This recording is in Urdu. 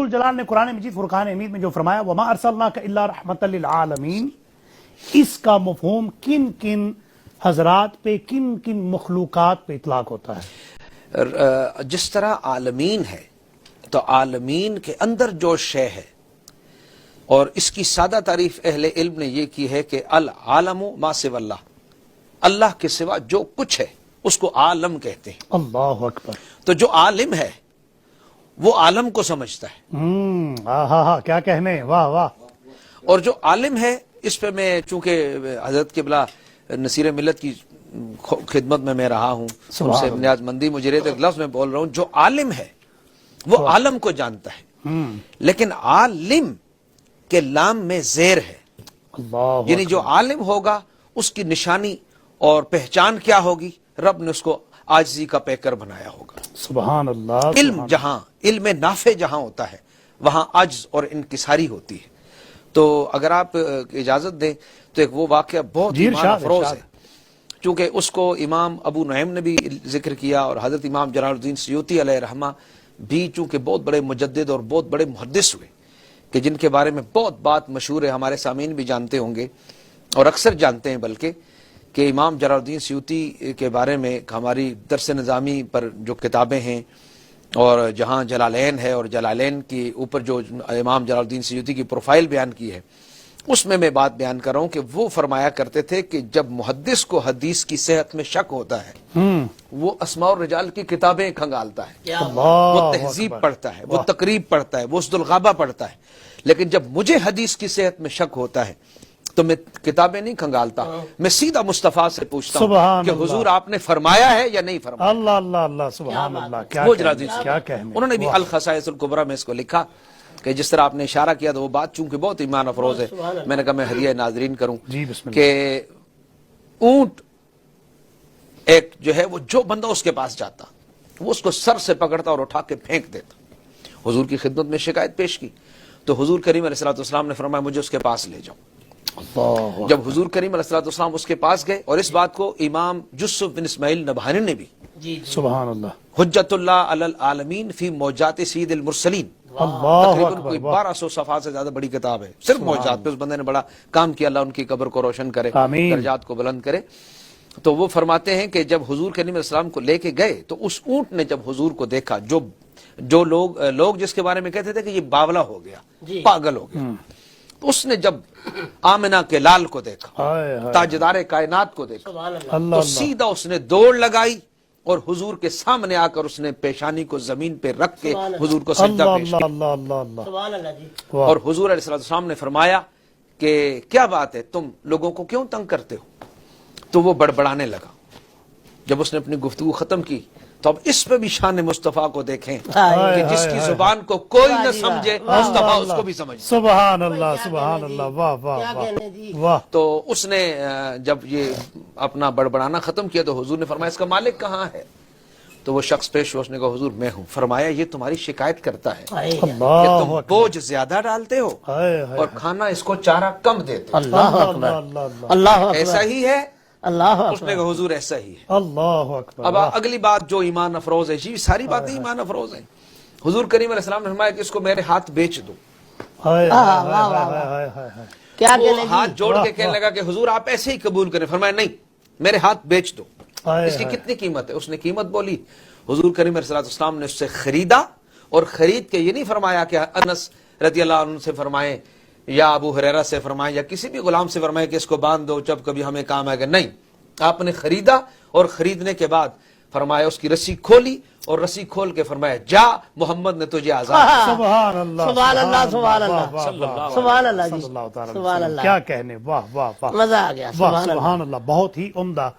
ذوالجلال نے قرآن مجید فرقان حمید میں جو فرمایا وَمَا أَرْسَلْنَاكَ إِلَّا رَحْمَةً لِلْعَالَمِينَ، اس کا مفہوم کن کن حضرات پہ، کن کن مخلوقات پہ اطلاق ہوتا ہے؟ جس طرح عالمین ہے تو عالمین کے اندر جو شے ہے، اور اس کی سادہ تعریف اہل علم نے یہ کی ہے کہ العالم ما سوى اللہ، اللہ کے سوا جو کچھ ہے اس کو عالم کہتے ہیں۔ اللہ اکبر۔ تو جو عالم ہے وہ عالم کو سمجھتا ہے، ہاں کیا کہنے، واہ واہ۔ اور جو عالم ہے، اس پہ میں چونکہ حضرت قبلہ نصیر ملت کی خدمت میں رہا ہوں، ان سے نیاز مندی مجھے رہے، ایک لفظ میں بول رہا ہوں، جو عالم ہے وہ عالم کو جانتا ہے، لیکن عالم کے لام میں زیر ہے، اللہ یعنی جو عالم ہوگا اس کی نشانی اور پہچان کیا ہوگی؟ رب نے اس کو عاجزی کا پیکر بنایا ہوگا۔ سبحان اللہ۔ علم جہاں، علم نافع جہاں ہوتا ہے وہاں عجز اور انکساری ہوتی ہے۔ تو اگر آپ اجازت دیں تو ایک وہ واقعہ بہت ایمان افروز ہے، چونکہ اس کو امام ابو نعیم نے بھی ذکر کیا، اور حضرت امام جلال الدین سیوطی علیہ رحمہ بھی چونکہ بہت بڑے مجدد اور بہت بڑے محدث ہوئے، کہ جن کے بارے میں بہت بات مشہور ہے، ہمارے سامعین بھی جانتے ہوں گے اور اکثر جانتے ہیں، بلکہ کہ امام جلال الدین سیوطی کے بارے میں ہماری درس نظامی پر جو کتابیں ہیں، اور جہاں جلالین ہے اور جلالین کی اوپر جو امام جلال الدین سیوطی کی پروفائل بیان کی ہے، اس میں بات بیان کر رہا ہوں کہ وہ فرمایا کرتے تھے کہ جب محدث کو حدیث کی صحت میں شک ہوتا ہے وہ اسماء الرجال کی کتابیں کھنگالتا ہے، وہ تہذیب پڑھتا ہے، وہ تقریب پڑھتا ہے، وہ اسد الغابہ پڑھتا ہے، لیکن جب مجھے حدیث کی صحت میں شک ہوتا ہے تو میں کتابیں نہیں کھنگالتا، میں سیدھا مصطفیٰ سے پوچھتا ہوں کہ حضور آپ نے فرمایا ہے یا نہیں فرمایا۔ اللہ اللہ اللہ، سبحان اللہ۔ کیا کہنے، انہوں نے بھی الخصائص الکبریٰ میں اس کو لکھا کہ جس طرح آپ نے اشارہ کیا تو وہ بات چونکہ بہت ایمان افروز ہے، میں نے کہا میں ہدیہ ناظرین کروں کہ اونٹ ایک جو ہے وہ جو بندہ اس کے پاس جاتا وہ اس کو سر سے پکڑتا اور اٹھا کے پھینک دیتا۔ حضور کی خدمت میں شکایت پیش کی تو حضور کریم علیہ السلام نے فرمایا مجھے اس کے پاس لے جاؤ۔ جب حضور کریم علیہ السلام اس کے پاس گئے، اور اس بات کو امام یوسف بن اسماعیل نبہانی نے بھی، سبحان اللہ، حجت اللہ علی العالمین فی معجزات سید المرسلین، تقریباً کوئی 1200 صفحات سے زیادہ بڑی کتاب ہے صرف معجزات پہ، اس بندے نے بڑا کام کیا، اللہ ان کی قبر کو روشن کرے، درجات کو بلند کرے۔ تو وہ فرماتے ہیں کہ جب حضور کریم علیہ السلام کو لے کے گئے تو اس اونٹ نے جب حضور کو دیکھا، جو لوگ جس کے بارے میں کہتے تھے کہ یہ باولا ہو گیا، پاگل ہو گیا، تو اس نے جب آمنہ کے لال کو دیکھا، تاجدار کائنات کو دیکھا، تو سیدھا اس نے دوڑ لگائی اور حضور کے سامنے آ کر اس نے پیشانی کو زمین پہ رکھ کے حضور کو سجدہ پیش کیا، اور حضور علیہ السلام نے فرمایا کہ کیا بات ہے، تم لوگوں کو کیوں تنگ کرتے ہو؟ تو وہ بڑبڑانے لگا۔ جب اس نے اپنی گفتگو ختم کی تو اب اس پہ بھی شان مصطفیٰ کو دیکھیں کہ جس کی زبان کو کوئی نہ سمجھے مصطفیٰ اس کو بھی سمجھے۔ سبحان اللہ، سبحان اللہ، واہ واہ واہ۔ تو اس نے جب یہ اپنا بڑبڑانا ختم کیا تو حضور نے فرمایا اس کا مالک کہاں ہے؟ تو وہ شخص پیش ہوا، اس نے کہا حضور میں ہوں۔ فرمایا یہ تمہاری شکایت کرتا ہے کہ تم بوجھ زیادہ ڈالتے ہو اور کھانا اس کو چارہ کم دیتے ہو، ایسا ہی ہے؟ اس نے کہا حضور ایسا ہی ہے۔ اللہ اکبر۔ اب اگلی بات جو ایمان افروز ہے، یہ ساری باتیں ایمان افروز ہیں۔ حضور کریم علیہ السلام نے فرمایا کہ اس کو میرے ہاتھ بیچ دو۔ وہ ہاتھ جوڑ کے کہنے لگا کہ حضور آپ ایسے ہی قبول کریں۔ فرمایا نہیں، میرے ہاتھ بیچ دو۔ اس کی کتنی قیمت ہے؟ اس نے قیمت بولی۔ حضور کریم علیہ السلام نے اس سے خریدا، اور خرید کے یہ نہیں فرمایا کہ انس رضی اللہ عنہ سے فرمائے یا ابو ہریرہ سے فرمائے یا کسی بھی غلام سے فرمائے کہ اس کو باندھ دو جب کبھی ہمیں کام آئے گا، نہیں، آپ نے خریدا، اور خریدنے کے بعد فرمایا اس کی رسی کھولی اور رسی کھول کے فرمایا جا محمد نے تجھے آزاد کیا۔ سبحان اللہ، سبحان اللہ، سبحان اللہ، سبحان اللہ، کیا کہنے، واہ واہ واہ، مزہ آ گیا، سبحان اللہ، بہت ہی عمدہ